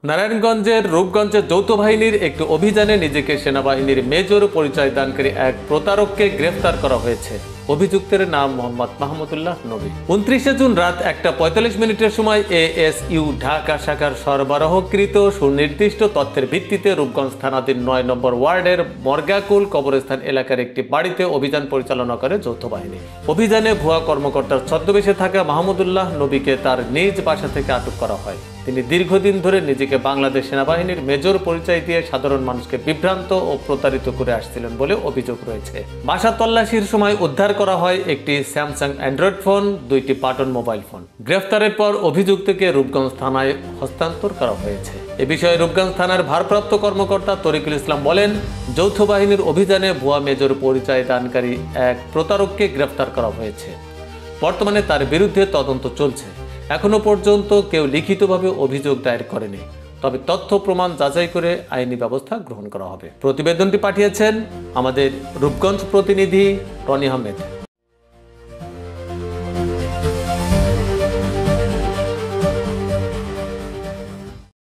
নারায়ণগঞ্জের রূপগঞ্জে যৌথ বাহিনীর একটি অভিযানে নিজেকে সেনাবাহিনীর মেজর পরিচয় দানকারী এক প্রতারককে গ্রেফতার করা হয়েছে। অভিযুক্তের নাম মোহাম্মদ মাহমুদুল্লাহ নবী। 29 জুন রাত 1:45 সময় এএসইউ ঢাকা শাখার সরবরাহকৃত সুনির্দিষ্ট তথ্যের ভিত্তিতে রূপগঞ্জ থানাধীন 9 নম্বর ওয়ার্ডের মর্গাকুল কবরস্থান এলাকার একটি বাড়িতে অভিযান পরিচালনা করে যৌথ বাহিনী। অভিযানে ভুয়া কর্মকর্তার ছদ্মবেশে থাকা মাহমুদুল্লাহ নবীকে তার নিজ বাসা থেকে আটক করা হয়। তিনি দীর্ঘদিন ধরে নিজেকে বাংলাদেশ সেনাবাহিনীর মেজর পরিচয় দিয়ে সাধারণ মানুষকে বিভ্রান্ত ও প্রতারিত করে আসছিলেন বলে অভিযোগ রয়েছে। বাসা তল্লাশির সময় উদ্ধার করা হয় একটি স্যামসাং অ্যান্ড্রয়েড ফোন, 2টি বাটন মোবাইল ফোন। গ্রেফতারের পর অভিযুক্তকে রূপগঞ্জ থানায় হস্তান্তর করা হয়েছে। এ বিষয়ে রূপগঞ্জ থানার ভারপ্রাপ্ত কর্মকর্তা তরিকুল ইসলাম বলেন, যৌথ বাহিনীর অভিযানে ভুয়া মেজর পরিচয় দানকারী এক প্রতারককে গ্রেফতার করা হয়েছে। বর্তমানে তার বিরুদ্ধে তদন্ত চলছে। এখনো পর্যন্ত কেউ লিখিতভাবে অভিযোগ দায়ের করেনি, তবে তথ্য প্রমাণ যাচাই করে আইনি ব্যবস্থা গ্রহণ করা হবে। প্রতিবেদনটি পাঠিয়েছেন আমাদের রূপগঞ্জ প্রতিনিধি রনি আহমেদ।